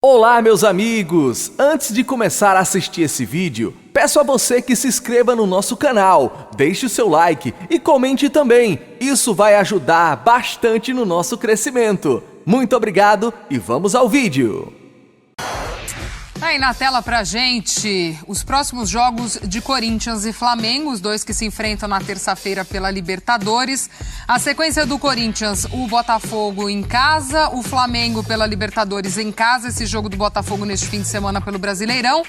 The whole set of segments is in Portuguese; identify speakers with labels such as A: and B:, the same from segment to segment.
A: Olá, meus amigos! Antes de começar a assistir esse vídeo, peço a você que se inscreva no nosso canal, deixe o seu like e comente também. Isso vai ajudar bastante no nosso crescimento. Muito obrigado e vamos ao vídeo!
B: Aí na tela pra gente, os próximos jogos de Corinthians e Flamengo, os dois que se enfrentam na terça-feira pela Libertadores. A sequência do Corinthians, o Botafogo em casa, o Flamengo pela Libertadores em casa, esse jogo do Botafogo neste fim de semana pelo Brasileirão.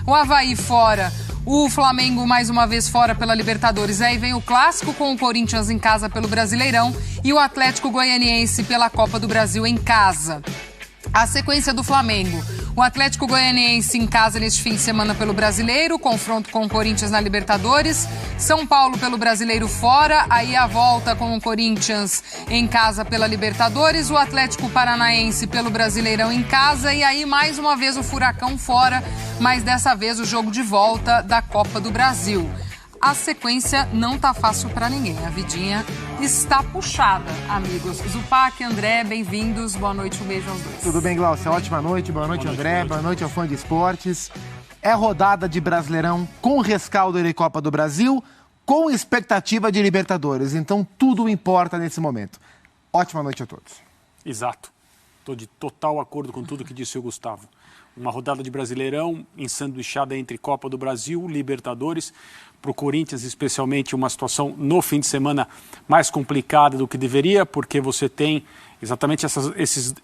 B: O Avaí fora, o Flamengo mais uma vez fora pela Libertadores. Aí vem o clássico com o Corinthians em casa pelo Brasileirão e o Atlético Goianiense pela Copa do Brasil em casa. A sequência do Flamengo, o Atlético Goianiense em casa neste fim de semana pelo Brasileiro, confronto com o Corinthians na Libertadores, São Paulo pelo Brasileiro fora, aí a volta com o Corinthians em casa pela Libertadores, o Atlético Paranaense pelo Brasileirão em casa e aí mais uma vez o Furacão fora, mas dessa vez o jogo de volta da Copa do Brasil. A sequência não tá fácil para ninguém, a vidinha está puxada, amigos. Zupac, André, bem-vindos, boa noite, um beijo aos dois.
C: Tudo bem, Glaucia? Ótima noite, boa noite, André, boa noite ao fã de esportes. É rodada de Brasileirão com rescaldo de Copa do Brasil, com expectativa de Libertadores, então tudo importa nesse momento. Ótima noite a todos.
D: Exato, estou de total acordo com tudo que disse o Gustavo. Uma rodada de Brasileirão ensanduichada entre Copa do Brasil, Libertadores. Para o Corinthians, especialmente, uma situação no fim de semana mais complicada do que deveria, porque você tem exatamente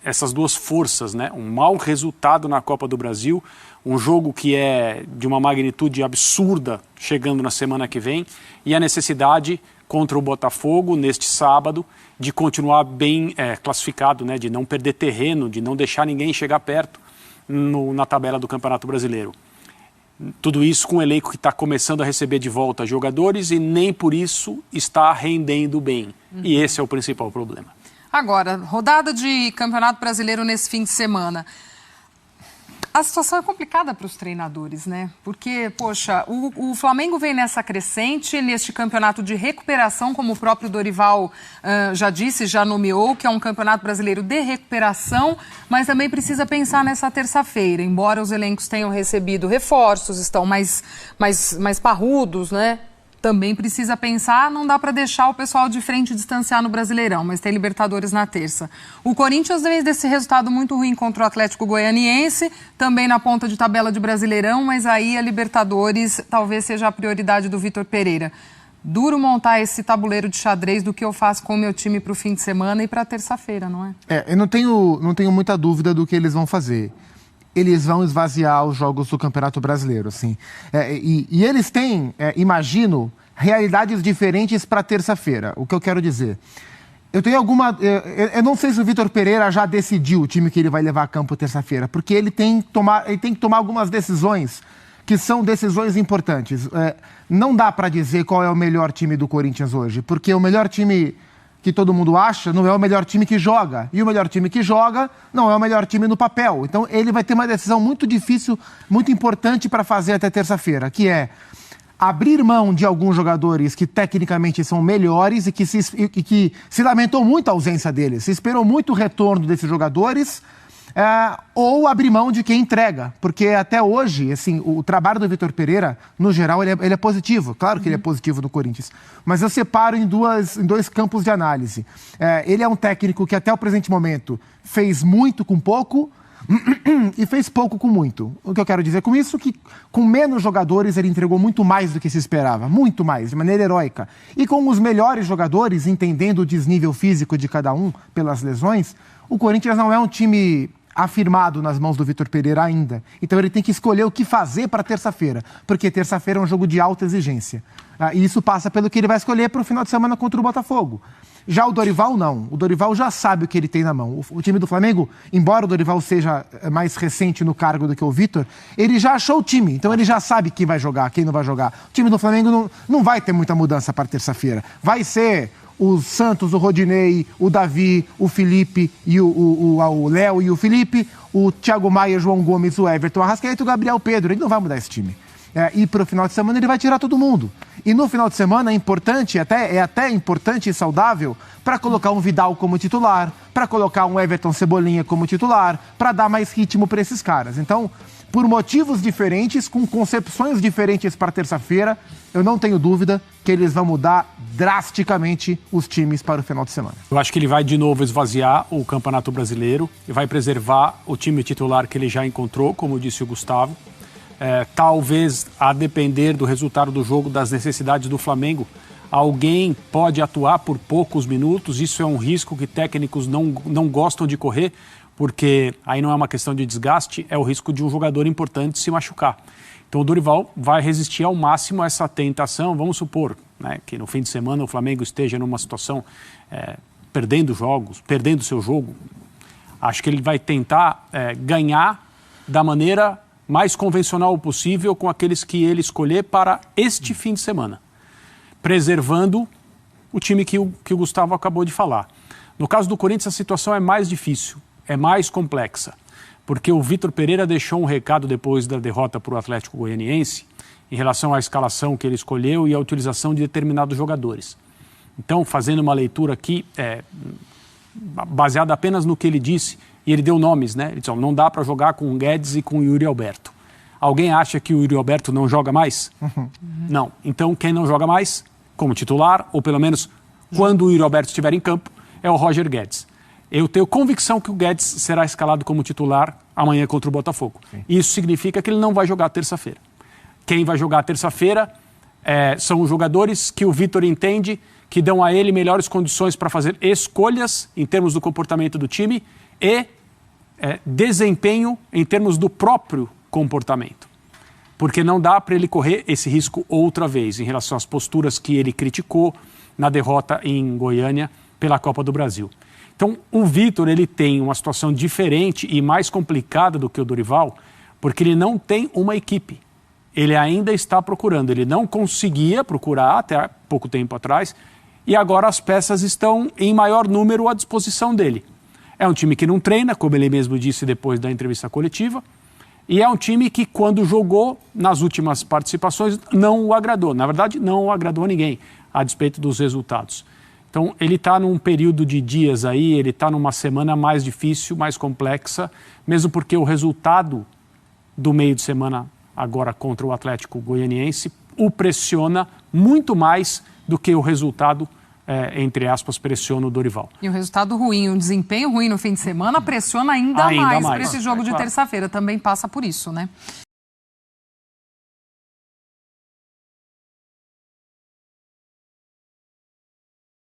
D: essas duas forças, né? Um mau resultado na Copa do Brasil, um jogo que é de uma magnitude absurda chegando na semana que vem, e a necessidade contra o Botafogo, neste sábado, de continuar bem classificado, né? De não perder terreno, de não deixar ninguém chegar perto na tabela do Campeonato Brasileiro. Tudo isso com um elenco que está começando a receber de volta jogadores e nem por isso está rendendo bem. E esse é o principal problema.
B: Agora, rodada de Campeonato Brasileiro nesse fim de semana. A situação é complicada para os treinadores, né? Porque, poxa, o Flamengo vem nessa crescente, neste campeonato de recuperação, como o próprio Dorival já disse, já nomeou, que é um campeonato brasileiro de recuperação, mas também precisa pensar nessa terça-feira. Embora os elencos tenham recebido reforços, estão mais parrudos, né? Também precisa pensar, não dá para deixar o pessoal de frente distanciar no Brasileirão, mas tem Libertadores na terça. O Corinthians vem desse resultado muito ruim contra o Atlético Goianiense, também na ponta de tabela de Brasileirão, mas aí a Libertadores talvez seja a prioridade do Vitor Pereira. Duro montar esse tabuleiro de xadrez do que eu faço com o meu time para o fim de semana e para terça-feira, não é? Eu não tenho muita dúvida do que eles vão fazer. Eles vão esvaziar os jogos do Campeonato Brasileiro, assim. E eles têm, imagino, realidades diferentes para terça-feira. O que eu quero dizer? Eu eu não sei se o Vitor Pereira já decidiu o time que ele vai levar a campo terça-feira, porque ele tem que tomar algumas decisões que são decisões importantes. Não dá para dizer qual é o melhor time do Corinthians hoje, porque o melhor time que todo mundo acha, não é o melhor time que joga. E o melhor time que joga não é o melhor time no papel. Então, ele vai ter uma decisão muito difícil, muito importante para fazer até terça-feira, que é abrir mão de alguns jogadores que tecnicamente são melhores e que se lamentou muito a ausência deles. Se esperou muito o retorno desses jogadores, ou abrir mão de quem entrega. Porque até hoje, assim, o trabalho do Vitor Pereira, no geral, ele é positivo. Claro que ele é positivo no Corinthians. Mas eu separo em dois campos de análise. Ele é um técnico que até o presente momento fez muito com pouco e fez pouco com muito. O que eu quero dizer com isso é que com menos jogadores ele entregou muito mais do que se esperava. Muito mais, de maneira heróica. E com os melhores jogadores, entendendo o desnível físico de cada um pelas lesões, o Corinthians não é um time afirmado nas mãos do Vitor Pereira ainda. Então ele tem que escolher o que fazer para terça-feira, porque terça-feira é um jogo de alta exigência. E isso passa pelo que ele vai escolher para o final de semana contra o Botafogo. Já o Dorival, não. O Dorival já sabe o que ele tem na mão. O time do Flamengo, embora o Dorival seja mais recente no cargo do que o Vitor, ele já achou o time. Então ele já sabe quem vai jogar, quem não vai jogar. O time do Flamengo não vai ter muita mudança para terça-feira. Vai ser o Santos, o Rodinei, o Davi, o Felipe, e o Léo e o Felipe, o Thiago Maia, João Gomes, o Everton, Arrascaeta e o Gabriel Pedro. Ele não vai mudar esse time.
C: ir para o final de semana, ele vai tirar todo mundo. E no final de semana é importante, é até importante e saudável para colocar um Vidal como titular, para colocar um Everton Cebolinha como titular, para dar mais ritmo para esses caras. Então, por motivos diferentes, com concepções diferentes para terça-feira, eu não tenho dúvida que eles vão mudar drasticamente os times para o final de semana.
D: Eu acho que ele vai de novo esvaziar o Campeonato Brasileiro e vai preservar o time titular que ele já encontrou, como disse o Gustavo. Talvez, a depender do resultado do jogo, das necessidades do Flamengo, alguém pode atuar por poucos minutos. Isso é um risco que técnicos não gostam de correr, porque aí não é uma questão de desgaste, é o risco de um jogador importante se machucar. Então o Dorival vai resistir ao máximo a essa tentação. Vamos supor, né, que no fim de semana o Flamengo esteja numa situação perdendo jogos, perdendo seu jogo. Acho que ele vai tentar ganhar da maneira mais convencional possível com aqueles que ele escolher para este fim de semana, preservando o time que o Gustavo acabou de falar. No caso do Corinthians, a situação é mais difícil, é mais complexa, porque o Vitor Pereira deixou um recado depois da derrota para o Atlético Goianiense em relação à escalação que ele escolheu e à utilização de determinados jogadores. Então, fazendo uma leitura aqui, baseada apenas no que ele disse, e ele deu nomes, né? Ele disse, não dá para jogar com o Guedes e com o Yuri Alberto. Alguém acha que o Yuri Alberto não joga mais? Não. Então, quem não joga mais, como titular, ou pelo menos quando o Yuri Alberto estiver em campo, é o Roger Guedes. Eu tenho convicção que o Guedes será escalado como titular amanhã contra o Botafogo. Sim. Isso significa que ele não vai jogar terça-feira. Quem vai jogar terça-feira são os jogadores que o Vitor entende que dão a ele melhores condições para fazer escolhas em termos do comportamento do time e desempenho em termos do próprio comportamento. Porque não dá para ele correr esse risco outra vez em relação às posturas que ele criticou na derrota em Goiânia pela Copa do Brasil. Então, o Vitor, ele tem uma situação diferente e mais complicada do que o Dorival, porque ele não tem uma equipe. Ele ainda está procurando. Ele não conseguia procurar até pouco tempo atrás e agora as peças estão em maior número à disposição dele. É um time que não treina, como ele mesmo disse depois da entrevista coletiva, e é um time que, quando jogou nas últimas participações, não o agradou. Na verdade, não agradou a ninguém, a despeito dos resultados. Então, ele está num período de dias aí, ele está numa semana mais difícil, mais complexa, mesmo porque o resultado do meio de semana agora contra o Atlético Goianiense o pressiona muito mais do que o resultado, entre aspas, pressiona o Dorival.
B: E o resultado ruim, o desempenho ruim no fim de semana pressiona ainda mais para esse jogo de terça-feira. Também passa por isso, né?